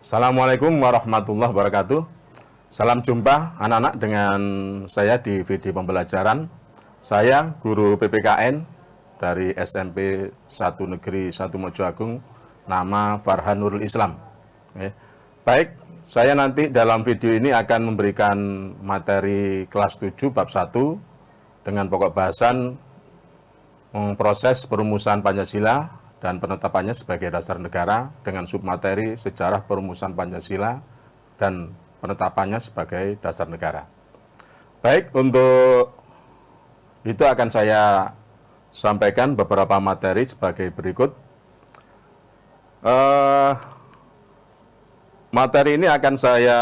Assalamualaikum warahmatullahi wabarakatuh. Salam jumpa anak-anak dengan saya di video pembelajaran. Saya guru PPKN dari SMP 1 Negeri 1 Mojoagung, nama Farhan Nurul Islam. Baik, saya nanti dalam video ini akan memberikan materi kelas 7 bab 1 dengan pokok bahasan proses perumusan Pancasila dan penetapannya sebagai dasar negara dengan submateri sejarah perumusan Pancasila dan penetapannya sebagai dasar negara. Baik, untuk itu akan saya sampaikan beberapa materi sebagai berikut. Materi ini akan saya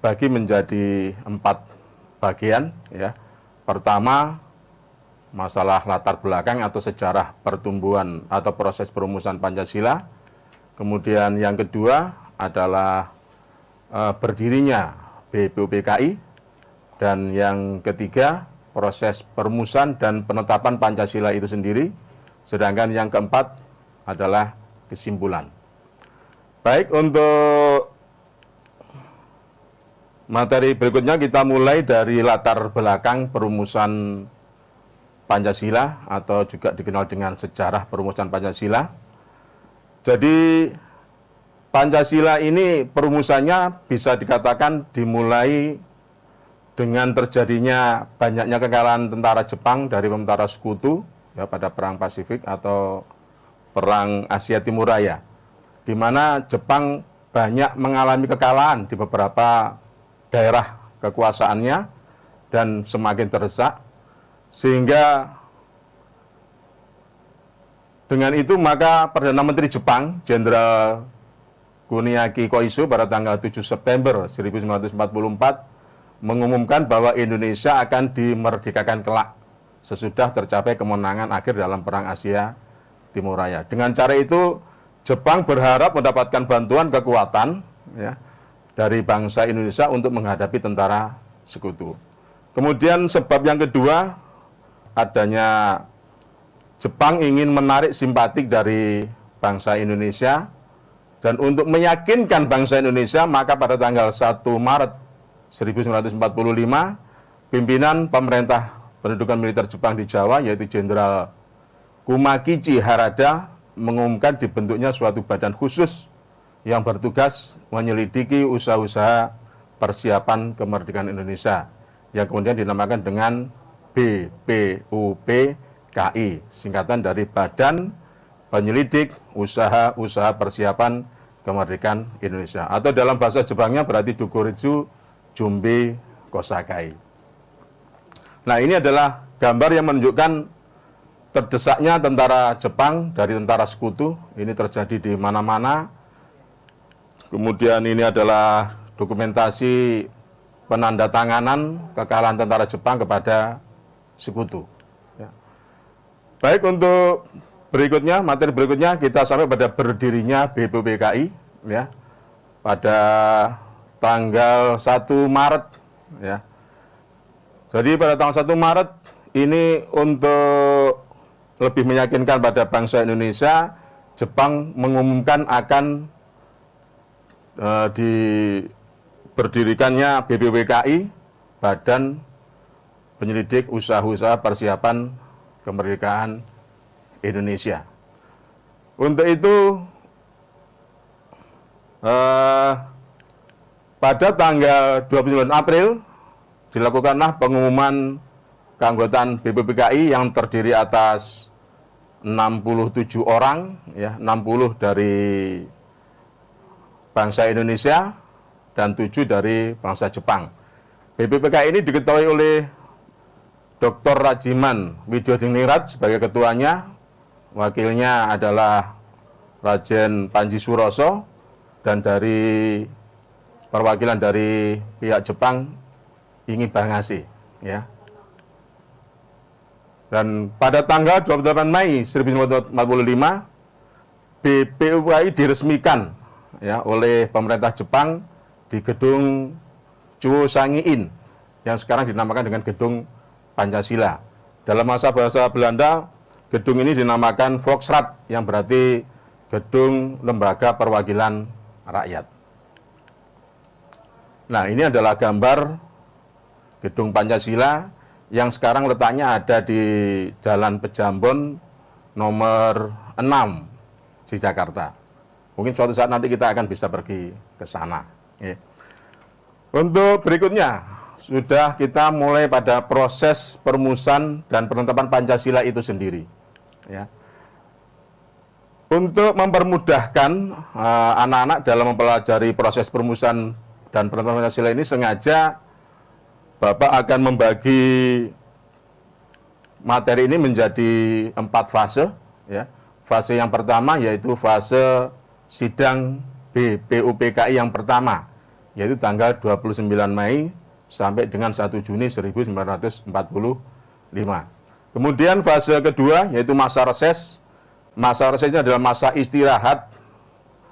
bagi menjadi 4 bagian. Ya. Pertama, masalah latar belakang atau sejarah pertumbuhan atau proses perumusan Pancasila. Kemudian yang kedua adalah berdirinya BPUPKI. Dan yang ketiga, proses perumusan dan penetapan Pancasila itu sendiri. Sedangkan yang keempat adalah kesimpulan. Baik, untuk materi berikutnya kita mulai dari latar belakang perumusan Pancasila atau juga dikenal dengan sejarah perumusan Pancasila. Jadi Pancasila ini perumusannya bisa dikatakan dimulai dengan terjadinya banyaknya kekalahan tentara Jepang dari tentara Sekutu ya, pada Perang Pasifik atau Perang Asia Timur Raya, di mana Jepang banyak mengalami kekalahan di beberapa daerah kekuasaannya dan semakin terdesak. Sehingga dengan itu maka Perdana Menteri Jepang, Jenderal Kuniaki Koiso pada tanggal 7 September 1944 mengumumkan bahwa Indonesia akan dimerdekakan kelak sesudah tercapai kemenangan akhir dalam Perang Asia Timur Raya. Dengan cara itu Jepang berharap mendapatkan bantuan kekuatan ya, dari bangsa Indonesia untuk menghadapi tentara Sekutu. Kemudian sebab yang kedua, adanya Jepang ingin menarik simpatik dari bangsa Indonesia, dan untuk meyakinkan bangsa Indonesia maka pada tanggal 1 Maret 1945 pimpinan pemerintah pendudukan militer Jepang di Jawa yaitu Jenderal Kumakichi Harada mengumumkan dibentuknya suatu badan khusus yang bertugas menyelidiki usaha-usaha persiapan kemerdekaan Indonesia yang kemudian dinamakan dengan BPUPKI, singkatan dari Badan Penyelidik Usaha-Usaha Persiapan Kemerdekaan Indonesia. Atau dalam bahasa Jepangnya berarti Dokuritsu Jumbe Kosakai. Nah, ini adalah gambar yang menunjukkan terdesaknya tentara Jepang dari tentara Sekutu. Ini terjadi di mana-mana. Kemudian ini adalah dokumentasi penandatanganan kekalahan tentara Jepang kepada Sekutu. Ya. Baik, untuk berikutnya, materi berikutnya kita sampai pada berdirinya BPUPKI ya, pada tanggal 1 Maret. Ya. Jadi pada tanggal 1 Maret ini untuk lebih meyakinkan pada bangsa Indonesia, Jepang mengumumkan akan berdirikannya BPUPKI, Badan Penyelidik Usaha-Usaha Persiapan Kemerdekaan Indonesia. Untuk itu, pada tanggal 29 April dilakukanlah pengumuman keanggotaan BPUPKI yang terdiri atas 67 orang, ya, 60 dari bangsa Indonesia dan 7 dari bangsa Jepang. BPUPKI ini diketahui oleh Dr. Rajiman Widyodiningrat sebagai ketuanya, wakilnya adalah Rajen Panji Suroso, dan dari perwakilan dari pihak Jepang Ingi Bangase. Ya. Dan pada tanggal 28 Mei 1945, BPUPKI diresmikan ya, oleh pemerintah Jepang di gedung Chuosangi-in yang sekarang dinamakan dengan gedung Pancasila. Dalam masa bahasa Belanda, gedung ini dinamakan Volksraad yang berarti gedung lembaga perwakilan rakyat. Nah, ini adalah gambar Gedung Pancasila yang sekarang letaknya ada di Jalan Pejambon nomor 6 di Jakarta. Mungkin suatu saat nanti kita akan bisa pergi ke sana. Ya. Untuk berikutnya, sudah kita mulai pada proses perumusan dan penetapan Pancasila itu sendiri. Ya. Untuk mempermudahkan anak-anak dalam mempelajari proses perumusan dan penetapan Pancasila ini, sengaja Bapak akan membagi materi ini menjadi 4 fase. Ya. Fase yang pertama yaitu fase sidang BPUPKI yang pertama, yaitu tanggal 29 Mei sampai dengan 1 Juni 1945. Kemudian fase kedua yaitu masa reses. Masa reses ini adalah masa istirahat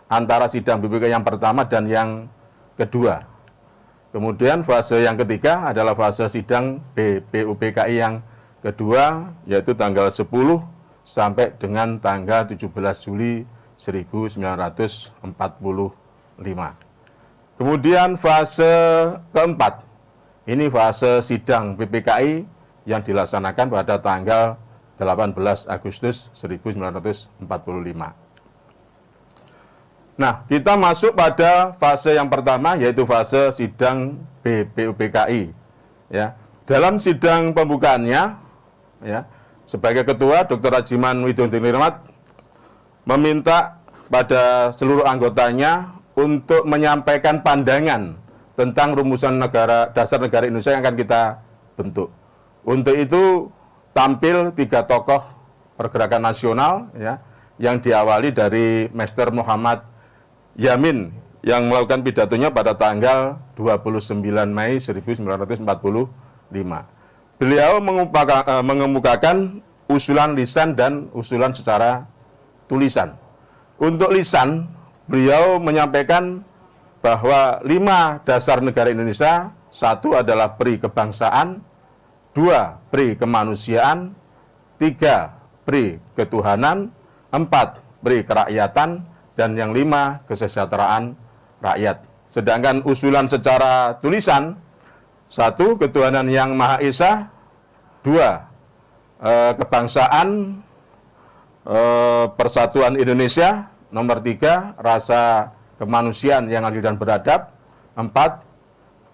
antara sidang BPUPKI yang pertama dan yang kedua. Kemudian fase yang ketiga adalah fase sidang BPUPKI yang kedua, yaitu tanggal 10 sampai dengan tanggal 17 Juli 1945. Kemudian fase keempat, ini fase sidang PPKI yang dilaksanakan pada tanggal 18 Agustus 1945. Nah, kita masuk pada fase yang pertama, yaitu fase sidang BPUPKI. Ya. Dalam sidang pembukaannya, ya, sebagai ketua, Dr. Rajiman Widodo meminta pada seluruh anggotanya untuk menyampaikan pandangan tentang rumusan dasar negara Indonesia yang akan kita bentuk. Untuk itu, tampil 3 tokoh pergerakan nasional, ya, yang diawali dari Master Muhammad Yamin yang melakukan pidatonya pada tanggal 29 Mei 1945. Beliau mengemukakan usulan lisan dan usulan secara tulisan. Untuk lisan, beliau menyampaikan bahwa 5 dasar negara Indonesia, 1 adalah pri kebangsaan, 2 pri kemanusiaan, 3 pri ketuhanan, 4 pri kerakyatan, dan yang 5 kesejahteraan rakyat. Sedangkan usulan secara tulisan, 1 ketuhanan yang Maha Esa, 2 kebangsaan, persatuan Indonesia, nomor 3 rasa kemanusiaan yang adil dan beradab, 4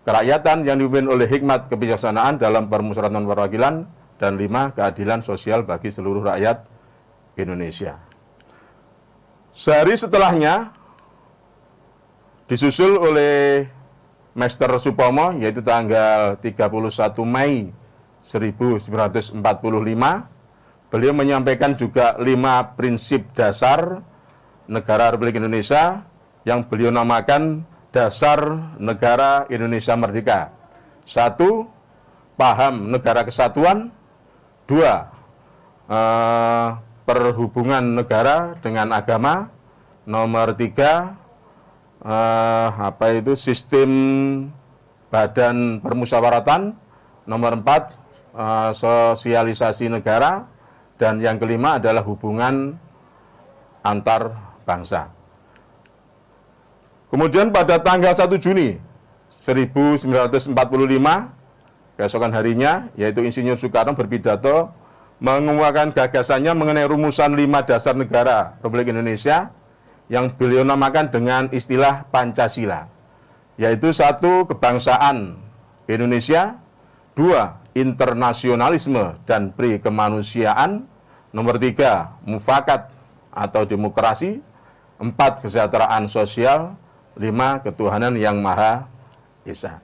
kerakyatan yang dipimpin oleh hikmat kebijaksanaan dalam permusyawaratan perwakilan, dan 5 keadilan sosial bagi seluruh rakyat Indonesia. Sehari setelahnya disusul oleh Master Supomo, yaitu tanggal 31 Mei 1945. Beliau menyampaikan juga 5 prinsip dasar negara Republik Indonesia yang beliau namakan Dasar Negara Indonesia Merdeka. 1, paham negara kesatuan. 2, perhubungan negara dengan agama. Nomor 3, sistem badan permusyawaratan. Nomor 4, sosialisasi negara. Dan yang kelima adalah hubungan antar bangsa. Kemudian pada tanggal 1 Juni 1945, keesokan harinya, yaitu Insinyur Soekarno berpidato mengemukakan gagasannya mengenai rumusan 5 dasar negara Republik Indonesia yang beliau namakan dengan istilah Pancasila, yaitu 1 kebangsaan Indonesia, 2 internasionalisme dan pri kemanusiaan, nomor 3 mufakat atau demokrasi, 4 kesejahteraan sosial, 5 ketuhanan yang Maha Esa.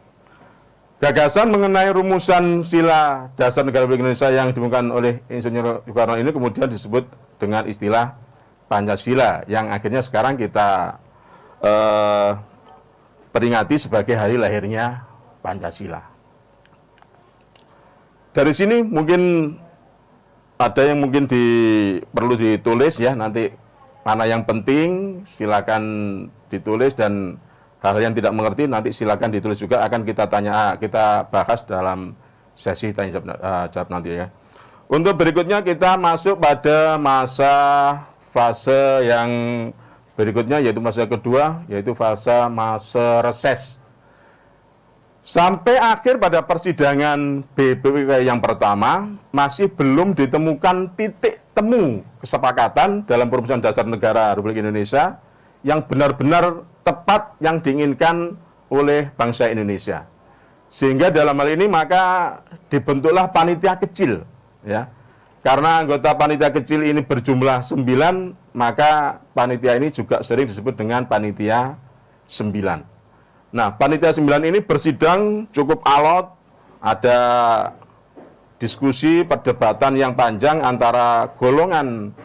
Gagasan mengenai rumusan sila dasar negara Republik Indonesia yang ditemukan oleh Insinyur Soekarno ini kemudian disebut dengan istilah Pancasila, yang akhirnya sekarang kita peringati sebagai hari lahirnya Pancasila. Dari sini mungkin ada yang mungkin perlu ditulis ya, nanti mana yang penting silakan ditulis, dan hal yang tidak mengerti nanti silakan ditulis juga, akan kita bahas dalam sesi tanya jawab nanti ya. Untuk berikutnya kita masuk pada fase yang berikutnya, yaitu fase kedua, yaitu masa reses. Sampai akhir pada persidangan BPUPKI yang pertama, masih belum ditemukan titik temu kesepakatan dalam perumusan dasar negara Republik Indonesia yang benar-benar tepat yang diinginkan oleh bangsa Indonesia. Sehingga dalam hal ini maka dibentuklah panitia kecil, ya. Karena anggota panitia kecil ini berjumlah 9, maka panitia ini juga sering disebut dengan panitia 9. Nah, panitia 9 ini bersidang cukup alot, ada diskusi, perdebatan yang panjang antara golongan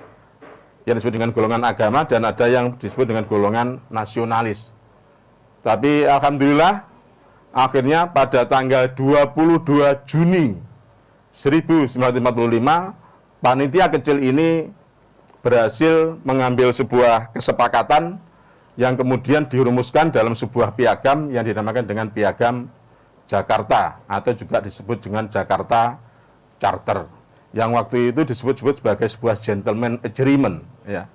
yang disebut dengan golongan agama dan ada yang disebut dengan golongan nasionalis. Tapi alhamdulillah akhirnya pada tanggal 22 Juni 1945 panitia kecil ini berhasil mengambil sebuah kesepakatan yang kemudian dirumuskan dalam sebuah piagam yang dinamakan dengan Piagam Jakarta atau juga disebut dengan Jakarta Charter, yang waktu itu disebut-sebut sebagai sebuah gentleman agreement, ya.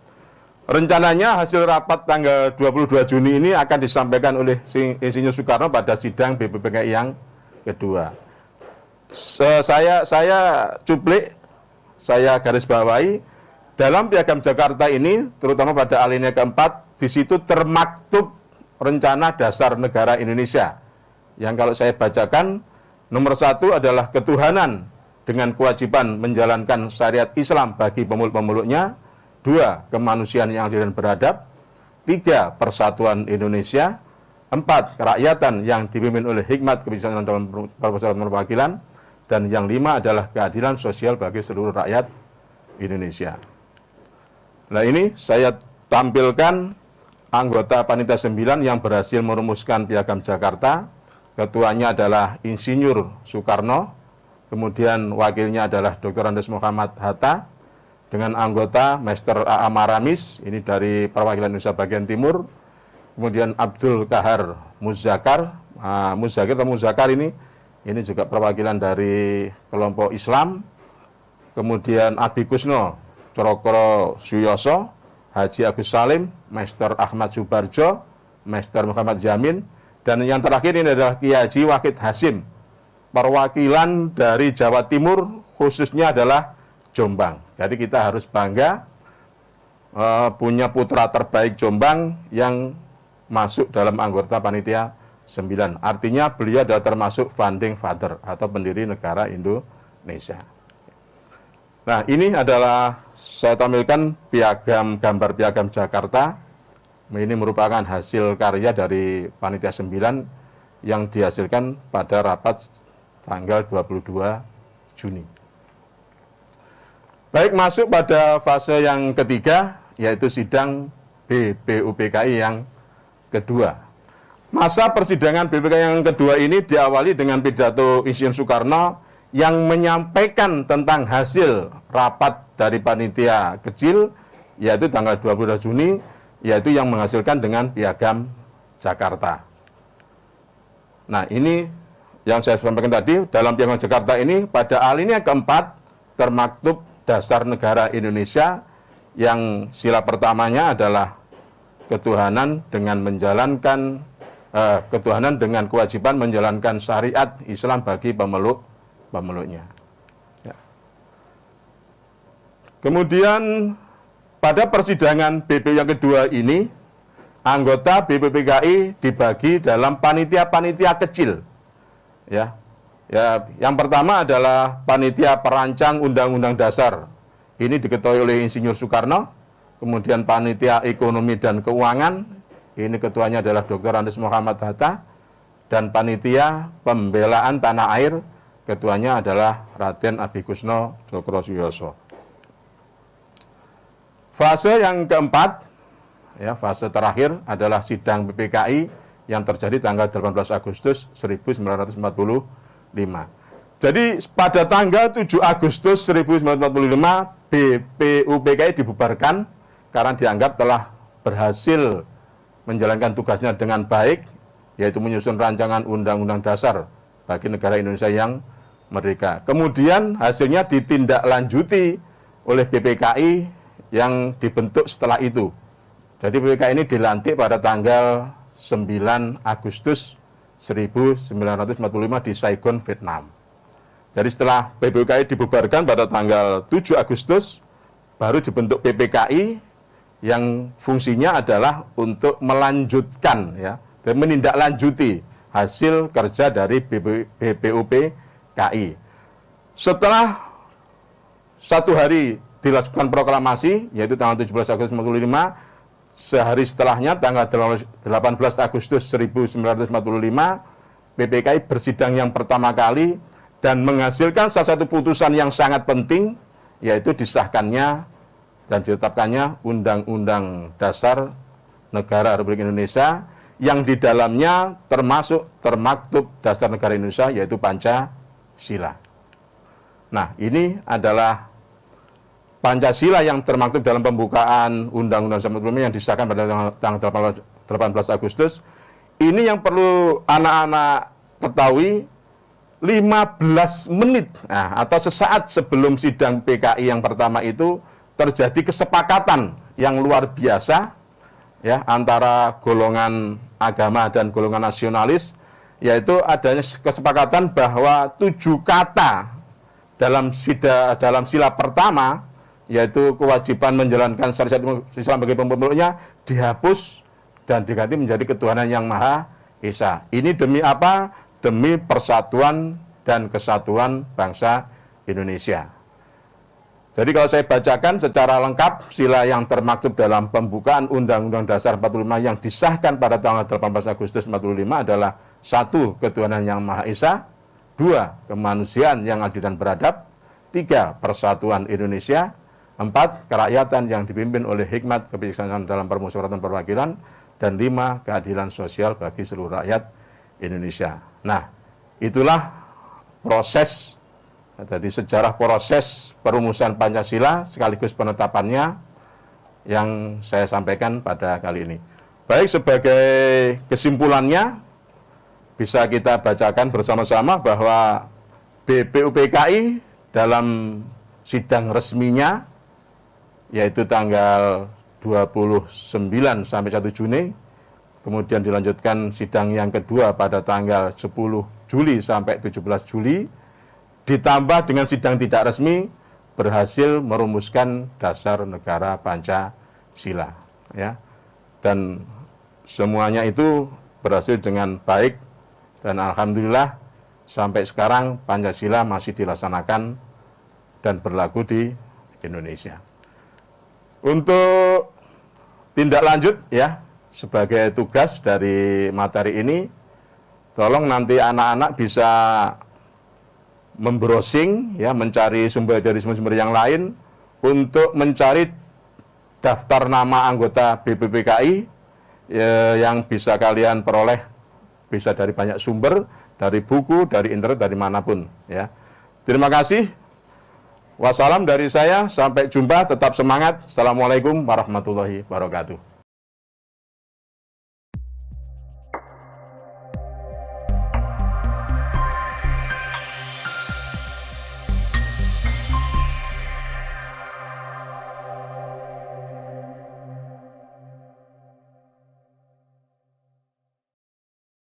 Rencananya hasil rapat tanggal 22 Juni ini akan disampaikan oleh Insinyur Soekarno pada sidang BPUPKI yang kedua. Saya cuplik, saya garis bawahi, dalam Piagam Jakarta ini, terutama pada alinea keempat, di situ termaktub rencana dasar negara Indonesia. Yang kalau saya bacakan, nomor 1 adalah ketuhanan dengan kewajiban menjalankan syariat Islam bagi pemeluk-pemeluknya. 2, kemanusiaan yang adil dan beradab. 3, persatuan Indonesia. 4, kerakyatan yang dipimpin oleh hikmat kebijaksanaan dalam perwakilan. Dan yang 5 adalah keadilan sosial bagi seluruh rakyat Indonesia. Nah, ini saya tampilkan anggota panitia 9 yang berhasil merumuskan Piagam Jakarta. Ketuanya adalah Insinyur Soekarno, kemudian wakilnya adalah Dr. Andes Muhammad Hatta, dengan anggota Master A.A. Maramis, ini dari perwakilan Indonesia bagian timur, kemudian Abdul Kahar Muzakar, Muzakar ini juga perwakilan dari kelompok Islam, kemudian Abi Kusno Corokoro Suyoso, Haji Agus Salim, Master Ahmad Subarjo, Master Muhammad Jamin, dan yang terakhir ini adalah Kiai Haji Wahid Hasim, perwakilan dari Jawa Timur, khususnya adalah Jombang. Jadi kita harus bangga punya putra terbaik Jombang yang masuk dalam anggota panitia 9. Artinya beliau adalah termasuk founding father atau pendiri negara Indonesia. Nah, ini adalah saya tampilkan gambar piagam Jakarta. Ini merupakan hasil karya dari panitia 9 yang dihasilkan pada rapat tanggal 22 Juni. Baik, masuk pada fase yang ketiga, yaitu sidang BPUPKI yang kedua. Masa persidangan BPUPKI yang kedua ini diawali dengan pidato Insinyur Soekarno yang menyampaikan tentang hasil rapat dari panitia kecil, yaitu tanggal 22 Juni, yaitu yang menghasilkan dengan Piagam Jakarta. Nah, ini yang saya sampaikan tadi, dalam Piagam Jakarta ini, pada alinea keempat, termaktub dasar negara Indonesia, yang sila pertamanya adalah ketuhanan dengan kewajiban menjalankan syariat Islam bagi pemeluknya. Ya. Kemudian pada persidangan BPU yang kedua ini, anggota BPUPKI dibagi dalam panitia-panitia kecil. Ya, yang pertama adalah panitia perancang Undang-Undang Dasar. Ini diketuai oleh Insinyur Soekarno. Kemudian panitia ekonomi dan keuangan. Ini ketuanya adalah Dr. Andes Muhammad Hatta. Dan panitia pembelaan tanah air, ketuanya adalah Raden Abi Kusno Cokro Suyoso. Fase yang keempat, ya, fase terakhir adalah sidang BPKI yang terjadi tanggal 18 Agustus 1945. Jadi pada tanggal 7 Agustus 1945 BPUPKI dibubarkan karena dianggap telah berhasil menjalankan tugasnya dengan baik, yaitu menyusun rancangan Undang-Undang Dasar bagi negara Indonesia yang merdeka. Kemudian hasilnya ditindaklanjuti oleh BPKI yang dibentuk setelah itu. Jadi BPKI ini dilantik pada tanggal 9 Agustus 1945 di Saigon, Vietnam. Jadi setelah PPUKI dibubarkan pada tanggal 7 Agustus, baru dibentuk PPKI yang fungsinya adalah untuk melanjutkan ya, dan menindaklanjuti hasil kerja dari BPUPKI. Setelah satu hari dilakukan proklamasi, yaitu tanggal 17 Agustus 1945, sehari setelahnya tanggal 18 Agustus 1945, PPKI bersidang yang pertama kali dan menghasilkan salah satu putusan yang sangat penting, yaitu disahkannya dan ditetapkannya Undang-Undang Dasar Negara Republik Indonesia yang di dalamnya termaktub Dasar Negara Indonesia, yaitu Pancasila. Nah, ini adalah Pancasila yang termaktub dalam pembukaan Undang-Undang Dasar yang disahkan pada tanggal 18 Agustus. Ini yang perlu anak-anak ketahui, 15 menit atau sesaat sebelum sidang PKI yang pertama itu terjadi kesepakatan yang luar biasa ya antara golongan agama dan golongan nasionalis, yaitu adanya kesepakatan bahwa 7 kata dalam sila pertama, yaitu kewajiban menjalankan syariat Islam bagi pemeluknya, dihapus dan diganti menjadi ketuhanan yang Maha Esa. Ini demi apa? Demi persatuan dan kesatuan bangsa Indonesia. Jadi kalau saya bacakan secara lengkap sila yang termaktub dalam pembukaan Undang-Undang Dasar 45 yang disahkan pada tanggal 18 Agustus 45 adalah 1. Ketuhanan yang Maha Esa, 2. Kemanusiaan yang adil dan beradab, 3. Persatuan Indonesia, 4. Kerakyatan yang dipimpin oleh hikmat kebijaksanaan dalam permusyawaratan perwakilan, dan 5. Keadilan sosial bagi seluruh rakyat Indonesia. Nah, itulah proses, jadi sejarah proses perumusan Pancasila sekaligus penetapannya yang saya sampaikan pada kali ini. Baik, sebagai kesimpulannya bisa kita bacakan bersama-sama bahwa BPUPKI dalam sidang resminya, yaitu tanggal 29 sampai 1 Juni, kemudian dilanjutkan sidang yang kedua pada tanggal 10 Juli sampai 17 Juli, ditambah dengan sidang tidak resmi, berhasil merumuskan Dasar Negara Pancasila. Ya. Dan semuanya itu berhasil dengan baik, dan alhamdulillah sampai sekarang Pancasila masih dilaksanakan dan berlaku di Indonesia. Untuk tindak lanjut ya, sebagai tugas dari materi ini, tolong nanti anak-anak bisa membrowsing ya, mencari sumber dari sumber-sumber yang lain untuk mencari daftar nama anggota BPUPKI yang bisa kalian peroleh, bisa dari banyak sumber, dari buku, dari internet, dari manapun ya. Terima kasih. Wassalam dari saya, sampai jumpa, tetap semangat. Assalamualaikum warahmatullahi wabarakatuh.